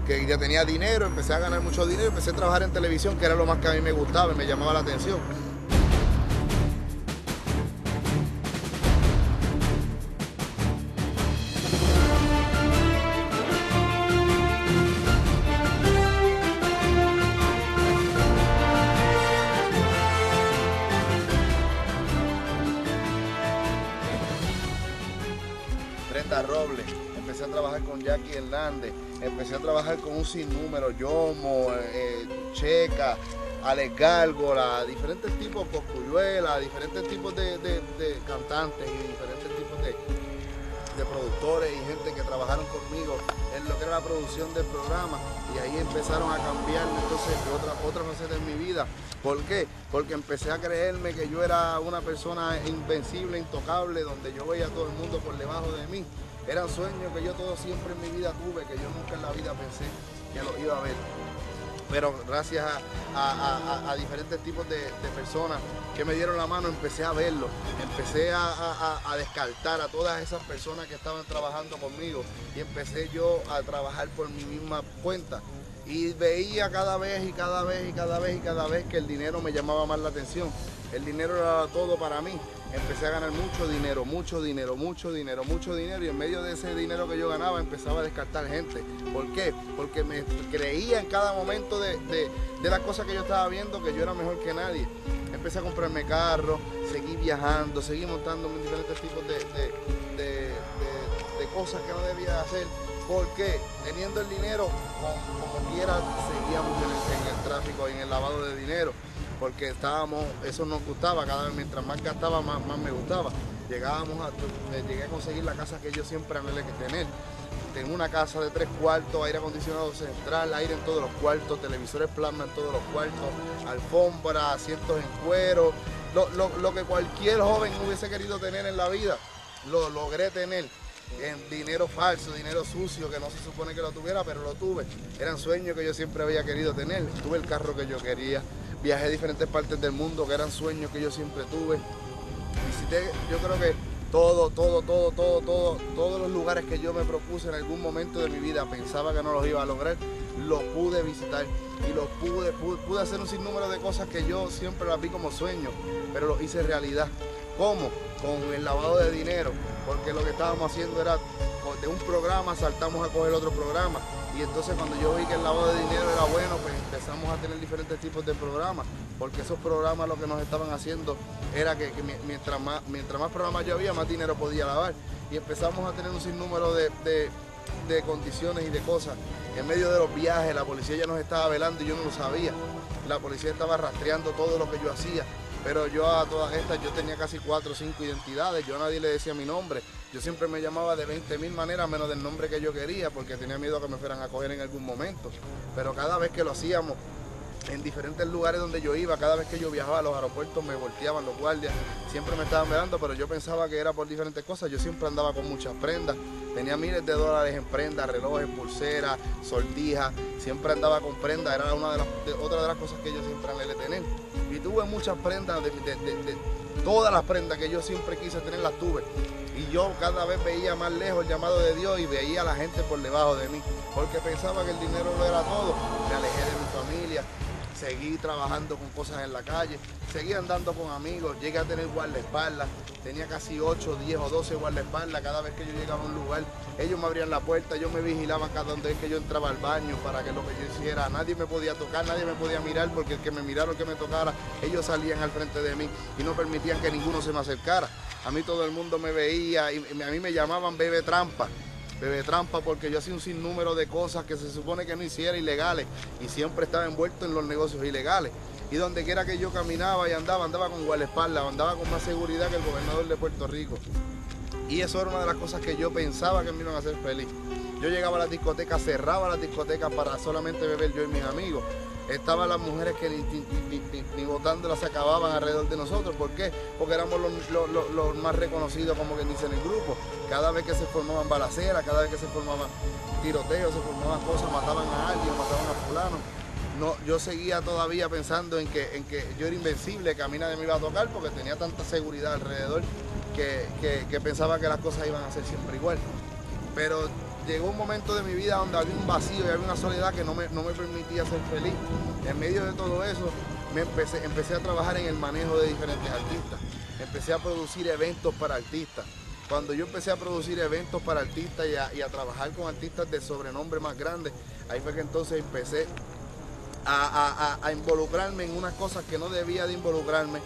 que ya tenía dinero, empecé a ganar mucho dinero, empecé a trabajar en televisión, que era lo más que a mí me gustaba y me llamaba la atención. Brenda Robles, empecé a trabajar con Jackie Hernández, empecé a trabajar con un sinnúmero, Yomo, Checa, Alex Gárgola, diferentes tipos, Cosculluela, diferentes tipos de cantantes y diferentes tipos de productores y gente que trabajaron conmigo en lo que era la producción del programa, y ahí empezaron a cambiar entonces otra faceta en mi vida. ¿Por qué? Porque empecé a creerme que yo era una persona invencible, intocable, donde yo veía a todo el mundo por debajo de mí. Eran sueños que yo todo siempre en mi vida tuve, que yo nunca en la vida pensé que los iba a ver. Pero gracias a diferentes tipos de personas que me dieron la mano, empecé a verlo, empecé a descartar a todas esas personas que estaban trabajando conmigo, y empecé yo a trabajar por mi misma cuenta. Y veía cada vez que el dinero me llamaba más la atención. El dinero era todo para mí. Empecé a ganar mucho dinero, y en medio de ese dinero que yo ganaba empezaba a descartar gente. ¿Por qué? Porque me creía en cada momento de las cosas que yo estaba viendo que yo era mejor que nadie. Empecé a comprarme carros, seguí viajando, seguí montando diferentes tipos de cosas que no debía hacer. Porque teniendo el dinero, como quiera, seguíamos en el tráfico y en el lavado de dinero. Porque eso nos gustaba, cada vez mientras más gastaba, más me gustaba. Llegué a conseguir la casa que yo siempre anhelé tener. Tengo una casa de 3 cuartos, aire acondicionado central, aire en todos los cuartos, televisores plasma en todos los cuartos, alfombra, asientos en cuero. Lo que cualquier joven hubiese querido tener en la vida, lo logré tener. En dinero falso, dinero sucio, que no se supone que lo tuviera, pero lo tuve. Eran sueños que yo siempre había querido tener. Tuve el carro que yo quería. Viajé a diferentes partes del mundo, que eran sueños que yo siempre tuve. Visité, yo creo que todos los lugares que yo me propuse en algún momento de mi vida, pensaba que no los iba a lograr, los pude visitar. Y pude hacer un sinnúmero de cosas que yo siempre las vi como sueños, pero los hice realidad. ¿Cómo? Con el lavado de dinero, porque lo que estábamos haciendo era, de un programa saltamos a coger otro programa, y entonces cuando yo vi que el lavado de dinero era bueno, pues empezamos a tener diferentes tipos de programas, porque esos programas lo que nos estaban haciendo era que mientras más programas yo había, más dinero podía lavar, y empezamos a tener un sinnúmero de condiciones y de cosas. En medio de los viajes la policía ya nos estaba velando y yo no lo sabía. La policía estaba rastreando todo lo que yo hacía, pero yo a todas estas, yo tenía casi 4 o 5 identidades, yo a nadie le decía mi nombre. Yo siempre me llamaba de 20.000 maneras menos del nombre que yo quería, porque tenía miedo a que me fueran a coger en algún momento. Pero cada vez que lo hacíamos, en diferentes lugares donde yo iba, cada vez que yo viajaba a los aeropuertos me volteaban los guardias, siempre me estaban velando, pero yo pensaba que era por diferentes cosas. Yo siempre andaba con muchas prendas, tenía miles de dólares en prendas, relojes, pulseras, sortijas, siempre andaba con prendas, era otra de las cosas que yo siempre anhelé tener. Y tuve muchas prendas, todas las prendas que yo siempre quise tener las tuve. Y yo cada vez veía más lejos el llamado de Dios y veía a la gente por debajo de mí, porque pensaba que el dinero no era todo. Me alejé de mi familia, seguí trabajando con cosas en la calle, seguí andando con amigos, llegué a tener guardaespaldas, tenía casi 8, 10 o 12 guardaespaldas. Cada vez que yo llegaba a un lugar, ellos me abrían la puerta, ellos me vigilaban cada vez que yo entraba al baño para que lo que yo hiciera, nadie me podía tocar, nadie me podía mirar, porque el que me mirara o el que me tocara, ellos salían al frente de mí y no permitían que ninguno se me acercara. A mí todo el mundo me veía y a mí me llamaban bebé trampa, porque yo hacía un sinnúmero de cosas que se supone que no hiciera, ilegales, y siempre estaba envuelto en los negocios ilegales. Y donde quiera que yo caminaba y andaba con guardaespaldas, andaba con más seguridad que el gobernador de Puerto Rico. Y eso era una de las cosas que yo pensaba que me iban a hacer feliz. Yo llegaba a la discoteca, cerraba la discoteca para solamente beber yo y mis amigos. Estaban las mujeres que ni botándolas se acababan alrededor de nosotros. ¿Por qué? Porque éramos los más reconocidos, como quien dice, en el grupo. Cada vez que se formaban balaceras, cada vez que se formaban tiroteos, se formaban cosas, mataban a alguien, mataban a fulano. No, yo seguía todavía pensando en que yo era invencible, que a mí nadie me iba a tocar, porque tenía tanta seguridad alrededor que pensaba que las cosas iban a ser siempre igual. Pero llegó un momento de mi vida donde había un vacío y había una soledad que no me permitía ser feliz. En medio de todo eso, empecé a trabajar en el manejo de diferentes artistas. Empecé a producir eventos para artistas. Cuando yo empecé a producir eventos para artistas y a trabajar con artistas de sobrenombre más grandes, ahí fue que entonces empecé a involucrarme en unas cosas que no debía de involucrarme.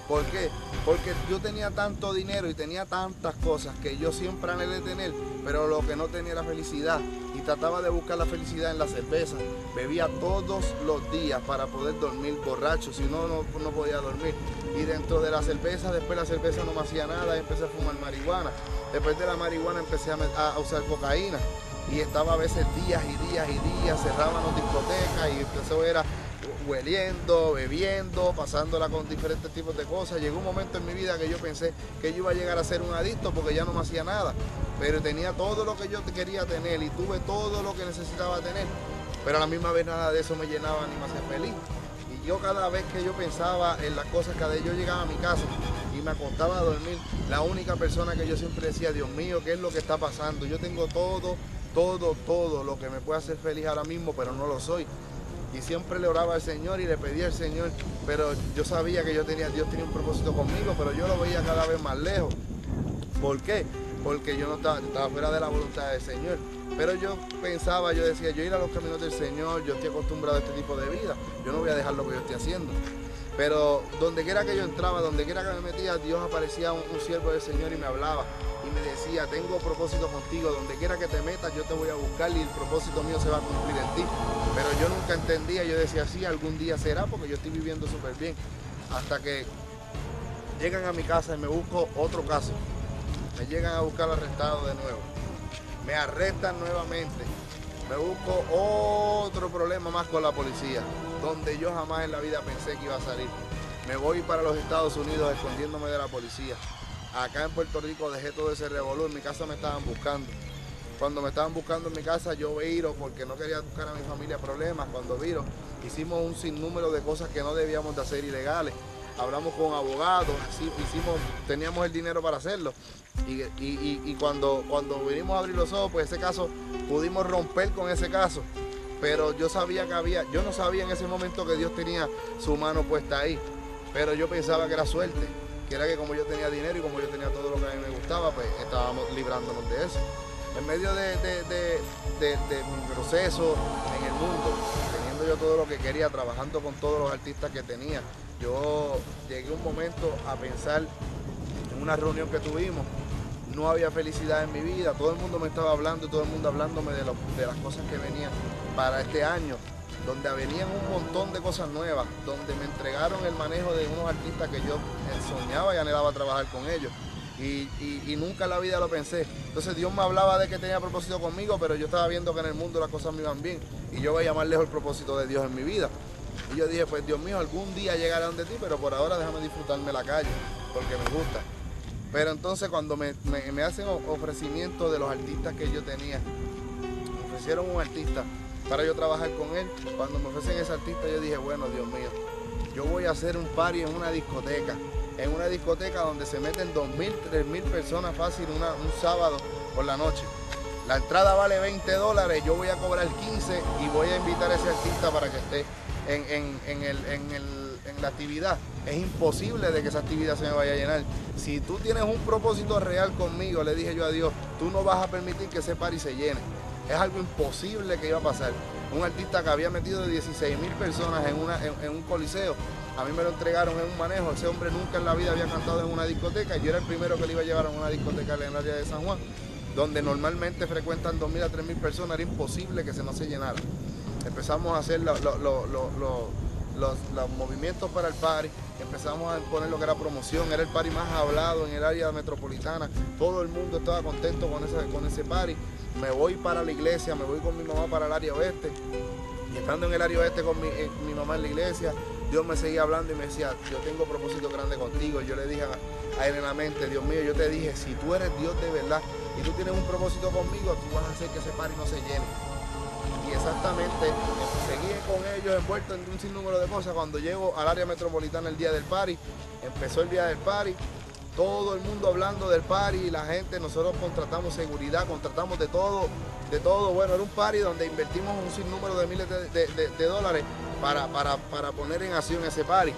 ¿Por qué? Porque yo tenía tanto dinero y tenía tantas cosas que yo siempre anhelé tener, pero lo que no tenía era felicidad. Y trataba de buscar la felicidad en la cerveza. Bebía todos los días para poder dormir borracho, si no, no podía dormir. Y dentro de la cerveza, después la cerveza no me hacía nada, empecé a fumar marihuana. Después de la marihuana empecé a usar cocaína. Y estaba a veces días y días y días, cerraban las discotecas y eso era hueliendo, bebiendo, pasándola con diferentes tipos de cosas. Llegó un momento en mi vida que yo pensé que yo iba a llegar a ser un adicto porque ya no me hacía nada, pero tenía todo lo que yo quería tener y tuve todo lo que necesitaba tener, pero a la misma vez nada de eso me llenaba ni me hacía feliz. Y yo cada vez que yo pensaba en las cosas, cada vez yo llegaba a mi casa y me acostaba a dormir, la única persona que yo siempre decía, Dios mío, ¿qué es lo que está pasando? Yo tengo todo lo que me puede hacer feliz ahora mismo, pero no lo soy. Y siempre le oraba al Señor y le pedía al Señor, pero yo sabía que Dios tenía un propósito conmigo, pero yo lo veía cada vez más lejos. ¿Por qué? Porque yo estaba fuera de la voluntad del Señor. Pero yo pensaba, yo decía, yo ir a los caminos del Señor, yo estoy acostumbrado a este tipo de vida, yo no voy a dejar lo que yo estoy haciendo. Pero donde quiera que yo entraba, donde quiera que me metía, Dios aparecía un siervo del Señor y me hablaba. Y me decía, tengo propósito contigo, donde quiera que te metas yo te voy a buscar y el propósito mío se va a cumplir en ti. Pero yo nunca entendía, yo decía, sí, algún día será porque yo estoy viviendo súper bien. Hasta que llegan a mi casa y me busco otro caso. Me llegan a buscar arrestado de nuevo. Me arrestan nuevamente. Me busco otro problema más con la policía, donde yo jamás en la vida pensé que iba a salir. Me voy para los Estados Unidos escondiéndome de la policía. Acá en Puerto Rico dejé todo ese revolú, en mi casa me estaban buscando. Cuando me estaban buscando en mi casa yo viro porque no quería buscar a mi familia problemas. Cuando viro hicimos un sinnúmero de cosas que no debíamos de hacer ilegales. Hablamos con abogados, teníamos el dinero para hacerlo. Y cuando vinimos a abrir los ojos, pues ese caso pudimos romper con ese caso. Pero yo no sabía en ese momento que Dios tenía su mano puesta ahí. Pero yo pensaba que era suerte. Que era que como yo tenía dinero y como yo tenía todo lo que a mí me gustaba, pues estábamos librándonos de eso. En medio de mi proceso en el mundo, teniendo yo todo lo que quería, trabajando con todos los artistas que tenía, yo llegué un momento a pensar en una reunión que tuvimos, no había felicidad en mi vida, todo el mundo me estaba hablando y todo el mundo hablándome de las cosas que venían para este año, donde venían un montón de cosas nuevas, donde me entregaron el manejo de unos artistas que yo soñaba y anhelaba trabajar con ellos. Y nunca en la vida lo pensé. Entonces Dios me hablaba de que tenía propósito conmigo, pero yo estaba viendo que en el mundo las cosas me iban bien. Y yo veía más lejos el propósito de Dios en mi vida. Y yo dije, pues Dios mío, algún día llegaré donde ti, pero por ahora déjame disfrutarme la calle, porque me gusta. Pero entonces cuando me hacen ofrecimientos de los artistas que yo tenía, me ofrecieron un artista para yo trabajar con él. Cuando me ofrecen ese artista yo dije, bueno, Dios mío, yo voy a hacer un party en una discoteca donde se meten 2.000, 3.000 personas fácil un sábado por la noche. La entrada vale $20, yo voy a cobrar 15 y voy a invitar a ese artista para que esté en la actividad. Es imposible de que esa actividad se me vaya a llenar. Si tú tienes un propósito real conmigo, le dije yo a Dios, tú no vas a permitir que ese party se llene. Es algo imposible que iba a pasar. Un artista que había metido de 16.000 personas en un coliseo, a mí me lo entregaron en un manejo. Ese hombre nunca en la vida había cantado en una discoteca y yo era el primero que le iba a llevar a una discoteca en el área de San Juan, donde normalmente frecuentan 2.000 a 3.000 personas. Era imposible que no se llenara. Empezamos a hacer los movimientos para el party, empezamos a poner lo que era promoción, era el party más hablado en el área metropolitana, todo el mundo estaba contento con ese party. Me voy para la iglesia, me voy con mi mamá para el área oeste, y estando en el área oeste con mi mamá en la iglesia, Dios me seguía hablando y me decía, yo tengo propósito grande contigo. Yo le dije a él en la mente, Dios mío, yo te dije, si tú eres Dios de verdad y tú tienes un propósito conmigo, tú vas a hacer que ese party no se llene. Y exactamente, seguí con ellos envueltos en un sinnúmero de cosas. Cuando llego al área metropolitana el día del party, empezó el día del party, todo el mundo hablando del party, la gente, nosotros contratamos seguridad, contratamos de todo, bueno, era un party donde invertimos un sinnúmero de miles de dólares para poner en acción ese party.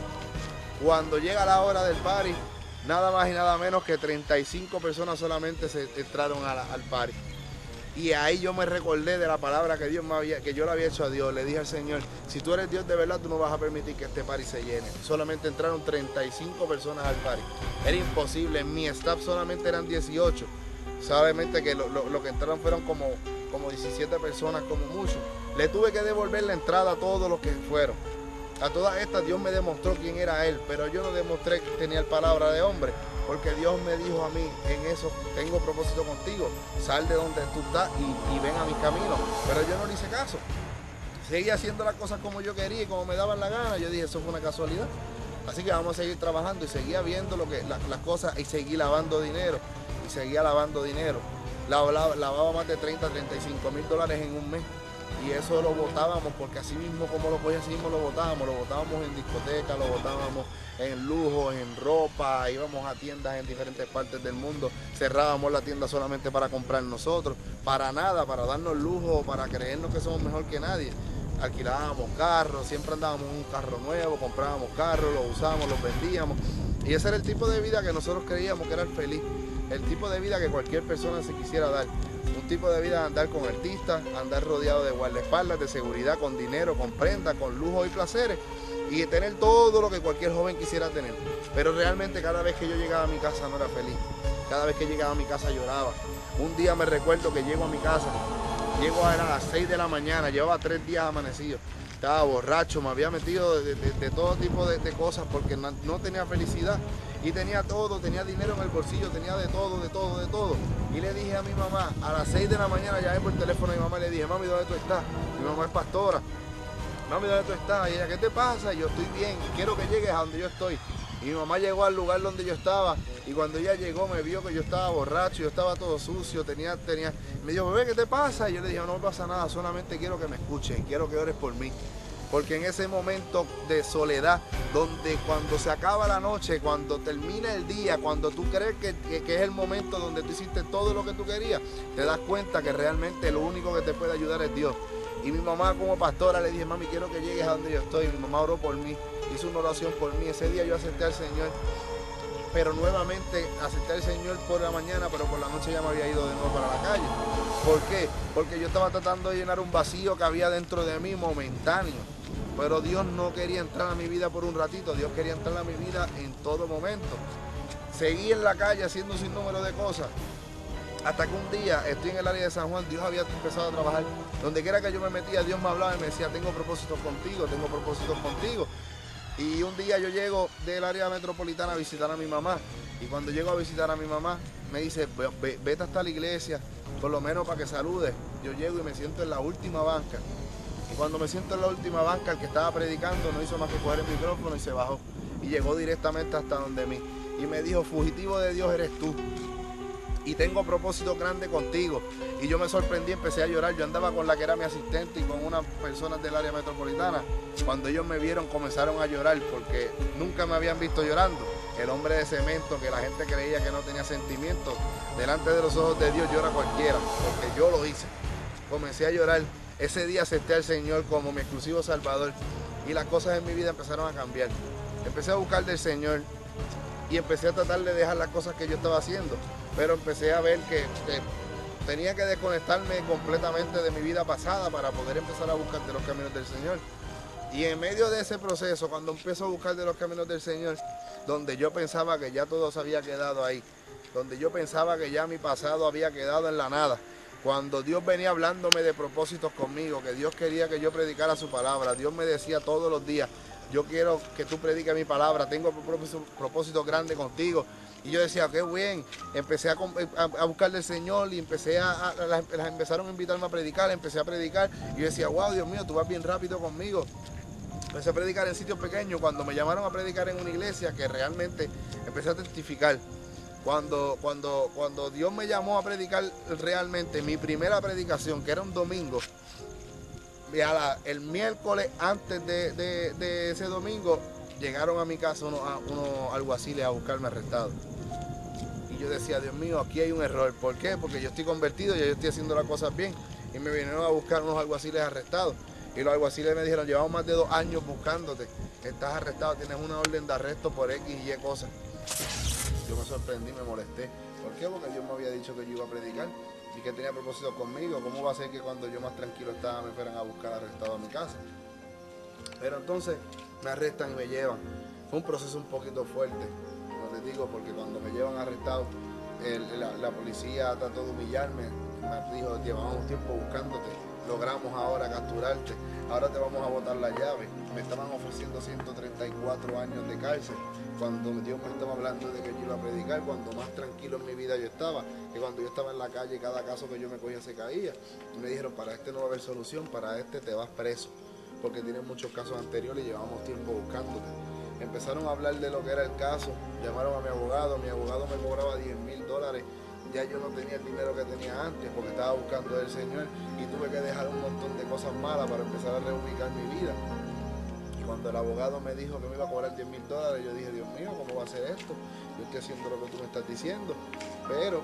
Cuando llega la hora del party, nada más y nada menos que 35 personas solamente se entraron al party. Y ahí yo me recordé de la palabra que yo le había hecho a Dios. Le dije al Señor, si tú eres Dios de verdad, tú no vas a permitir que este party se llene. Solamente entraron 35 personas al party. Era imposible, en mi staff solamente eran 18. Solamente que lo que entraron fueron como 17 personas, como mucho. Le tuve que devolver la entrada a todos los que fueron. A todas estas Dios me demostró quién era Él, pero yo no demostré que tenía palabra de hombre, porque Dios me dijo a mí, en eso tengo propósito contigo, sal de donde tú estás y ven a mi camino. Pero yo no le hice caso, seguía haciendo las cosas como yo quería y como me daban la gana. Yo dije, eso fue una casualidad, así que vamos a seguir trabajando. Y seguía viendo las cosas y seguí lavando dinero, y seguía lavando dinero. Lavaba más de 30, 35 mil dólares en un mes. Y eso lo botábamos, porque así mismo como lo cogía, así mismo lo botábamos en discotecas, lo botábamos en lujos, en ropa, íbamos a tiendas en diferentes partes del mundo, cerrábamos la tienda solamente para comprar nosotros, para nada, para darnos lujo, para creernos que somos mejor que nadie. Alquilábamos carros, siempre andábamos en un carro nuevo, comprábamos carros, los usábamos, los vendíamos. Y ese era el tipo de vida que nosotros creíamos que era el feliz, el tipo de vida que cualquier persona se quisiera dar. Un tipo de vida de andar con artistas, andar rodeado de guardaespaldas, de seguridad, con dinero, con prendas, con lujos y placeres, y tener todo lo que cualquier joven quisiera tener. Pero realmente cada vez que yo llegaba a mi casa no era feliz. Cada vez que llegaba a mi casa lloraba. Un día me recuerdo que llego a mi casa, llego a las 6 de la mañana, llevaba 3 días amanecido. Estaba borracho, me había metido de todo tipo de cosas porque no tenía felicidad. Y tenía todo, tenía dinero en el bolsillo, tenía de todo. Y le dije a mi mamá, a las 6 de la mañana llamé por teléfono a mi mamá y le dije, mami, ¿dónde tú estás? Mi mamá es pastora. Mami, ¿dónde tú estás? Y ella, ¿qué te pasa? Y yo, estoy bien, quiero que llegues a donde yo estoy. Y mi mamá llegó al lugar donde yo estaba, y cuando ella llegó me vio que yo estaba borracho, yo estaba todo sucio, me dijo, bebé, ¿qué te pasa? Y yo le dije, no me pasa nada, solamente quiero que me escuches, quiero que ores por mí. Porque en ese momento de soledad, donde cuando se acaba la noche, cuando termina el día, cuando tú crees que es el momento donde tú hiciste todo lo que tú querías, te das cuenta que realmente lo único que te puede ayudar es Dios. Y mi mamá como pastora le dije, mami, quiero que llegues a donde yo estoy. Mi mamá oró por mí, hizo una oración por mí. Ese día yo acepté al Señor, pero nuevamente acepté al Señor por la mañana, pero por la noche ya me había ido de nuevo para la calle. ¿Por qué? Porque yo estaba tratando de llenar un vacío que había dentro de mí momentáneo. Pero Dios no quería entrar a mi vida por un ratito, Dios quería entrar a mi vida en todo momento. Seguí en la calle haciendo un sinnúmero de cosas, hasta que un día estoy en el área de San Juan, Dios había empezado a trabajar. Donde quiera que yo me metía, Dios me hablaba y me decía, tengo propósitos contigo, tengo propósitos contigo. Y un día yo llego del área metropolitana a visitar a mi mamá. Y cuando llego a visitar a mi mamá, me dice, vete hasta la iglesia, por lo menos para que saludes. Yo llego y me siento en la última banca. Y cuando me siento en la última banca, el que estaba predicando no hizo más que coger el micrófono y se bajó. Y llegó directamente hasta donde mí. Y me dijo, fugitivo de Dios eres tú. Y tengo propósito grande contigo. Y yo me sorprendí, empecé a llorar. Yo andaba con la que era mi asistente y con unas personas del área metropolitana. Cuando ellos me vieron, comenzaron a llorar porque nunca me habían visto llorando. El hombre de cemento, que la gente creía que no tenía sentimientos, delante de los ojos de Dios llora cualquiera, porque yo lo hice. Comencé a llorar. Ese día acepté al Señor como mi exclusivo Salvador y las cosas en mi vida empezaron a cambiar. Empecé a buscar del Señor y empecé a tratar de dejar las cosas que yo estaba haciendo, pero empecé a ver que tenía que desconectarme completamente de mi vida pasada para poder empezar a buscar de los caminos del Señor. Y en medio de ese proceso, cuando empiezo a buscar de los caminos del Señor, donde yo pensaba que ya todo se había quedado ahí, donde yo pensaba que ya mi pasado había quedado en la nada, cuando Dios venía hablándome de propósitos conmigo, que Dios quería que yo predicara su palabra, Dios me decía todos los días, yo quiero que tú prediques mi palabra, tengo propósitos grandes contigo. Y yo decía, qué bien, empecé a buscar del Señor y las empezaron a invitarme a predicar, empecé a predicar y yo decía, wow, Dios mío, tú vas bien rápido conmigo. Empecé a predicar en sitios pequeños, cuando me llamaron a predicar en una iglesia, que realmente empecé a testificar. Cuando Dios me llamó a predicar realmente, mi primera predicación, que era un domingo, el miércoles antes de ese domingo, llegaron a mi casa unos alguaciles a buscarme arrestado. yo decía, Dios mío, aquí hay un error. ¿Por qué? Porque yo estoy convertido, ya yo estoy haciendo las cosas bien. Y me vinieron a buscar unos alguaciles arrestados. Y los alguaciles me dijeron, llevamos más de 2 años buscándote. Estás arrestado, tienes una orden de arresto por X y Y cosas. Yo me sorprendí, me molesté. ¿Por qué? Porque Dios me había dicho que yo iba a predicar y que tenía propósito conmigo. ¿Cómo va a ser que cuando yo más tranquilo estaba me fueran a buscar arrestado a mi casa? Pero entonces me arrestan y me llevan. Fue un proceso un poquito fuerte, como les digo, porque cuando me llevan arrestado, la policía trató de humillarme. Me dijo, llevamos tiempo buscándote, logramos ahora capturarte, ahora te vamos a botar la llave. Me estaban ofreciendo 134 años de cárcel, cuando Dios me estaba hablando de que yo iba a predicar, cuando más tranquilo en mi vida yo estaba, que cuando yo estaba en la calle cada caso que yo me cogía se caía. Y me dijeron, para este no va a haber solución, para este te vas preso, porque tienes muchos casos anteriores y llevamos tiempo buscándote. Empezaron a hablar de lo que era el caso, llamaron a mi abogado me cobraba $10,000, ya yo no tenía el dinero que tenía antes porque estaba buscando del Señor y tuve que dejar un montón de cosas malas para empezar a reubicar mi vida. Y cuando el abogado me dijo que me iba a cobrar $10,000, yo dije, Dios mío, ¿cómo va a ser esto? Yo estoy haciendo lo que tú me estás diciendo, pero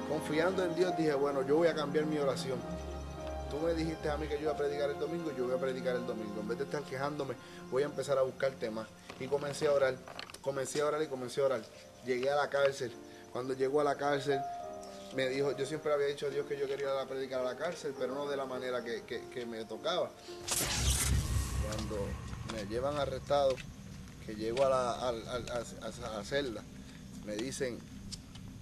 confiando en Dios dije, bueno, yo voy a cambiar mi oración. Tú me dijiste a mí que yo iba a predicar el domingo, yo voy a predicar el domingo. En vez de estar quejándome, voy a empezar a buscarte más. Y comencé a orar, comencé a orar y comencé a orar. Llegué a la cárcel. Cuando llegó a la cárcel, me dijo, yo siempre había dicho a Dios que yo quería ir a predicar a la cárcel, pero no de la manera que me tocaba. Cuando me llevan arrestado, que llego a la celda, me dicen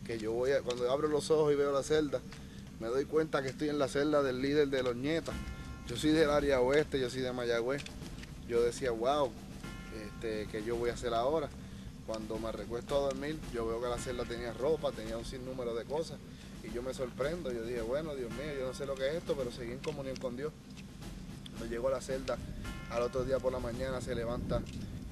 que yo voy a, cuando abro los ojos y veo la celda, me doy cuenta que estoy en la celda del líder de los Ñetas. Yo soy del área oeste, yo soy de Mayagüez. Yo decía, wow, ¿qué yo voy a hacer ahora? Cuando me recuesto a dormir, yo veo que la celda tenía ropa, tenía un sinnúmero de cosas. Y yo me sorprendo, yo dije, bueno, Dios mío, yo no sé lo que es esto, pero seguí en comunión con Dios. Cuando llego a la celda, al otro día por la mañana se levanta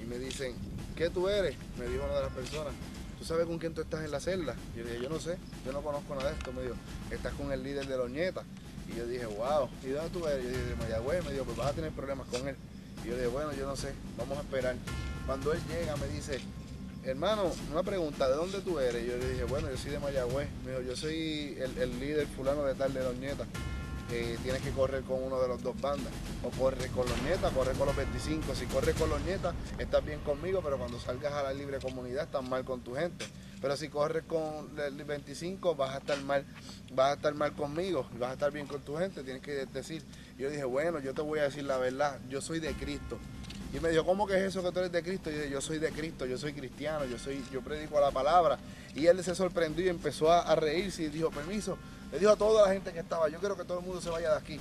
y me dicen, ¿qué tú eres? Me dijo una de las personas. ¿Tú sabes con quién tú estás en la celda? Yo dije, yo no sé, yo no conozco nada de esto. Me dijo, estás con el líder de los Ñetas. Y yo dije, wow, ¿y dónde tú eres? Yo dije, de Mayagüez. Me dijo, pues vas a tener problemas con él. Y yo dije, bueno, yo no sé, vamos a esperar. Cuando él llega me dice, hermano, una pregunta, ¿de dónde tú eres? Yo le dije, bueno, yo soy de Mayagüez. Me dijo, yo soy el líder fulano de tal de los Ñetas. Tienes que correr con uno de los 2 bandas, o corres con los Ñetas, corres con los 25. Si corres con los Ñetas, estás bien conmigo, pero cuando salgas a la libre comunidad estás mal con tu gente. Pero si corres con el 25, vas a estar mal conmigo, y vas a estar bien con tu gente, tienes que decir. Y yo dije, bueno, yo te voy a decir la verdad, yo soy de Cristo. Y me dijo, ¿cómo que es eso que tú eres de Cristo? Y yo dije, yo soy de Cristo, yo soy cristiano, yo predico la palabra. Y él se sorprendió y empezó a reírse y dijo, permiso. Le dijo a toda la gente que estaba, yo quiero que todo el mundo se vaya de aquí.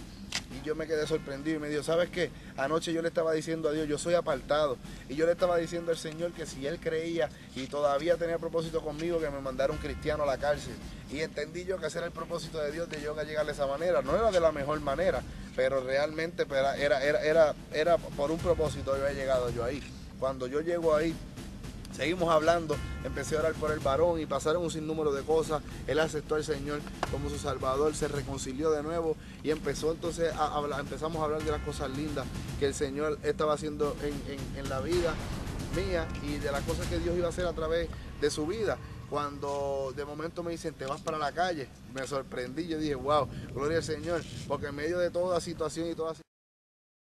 Y yo me quedé sorprendido y me dijo, ¿sabes qué? Anoche yo le estaba diciendo a Dios, yo soy apartado. Y yo le estaba diciendo al Señor que si Él creía y todavía tenía propósito conmigo, que me mandara un cristiano a la cárcel. Y entendí yo que ese era el propósito de Dios, de yo llegar de esa manera. No era de la mejor manera, pero realmente era por un propósito yo he llegado yo ahí. Cuando yo llego ahí, seguimos hablando, empecé a orar por el varón y pasaron un sinnúmero de cosas. Él aceptó al Señor como su Salvador, se reconcilió de nuevo y empezó entonces empezamos a hablar de las cosas lindas que el Señor estaba haciendo en la vida mía y de las cosas que Dios iba a hacer a través de su vida. Cuando de momento me dicen, te vas para la calle, me sorprendí, yo dije, wow, gloria al Señor, porque en medio de toda situación y toda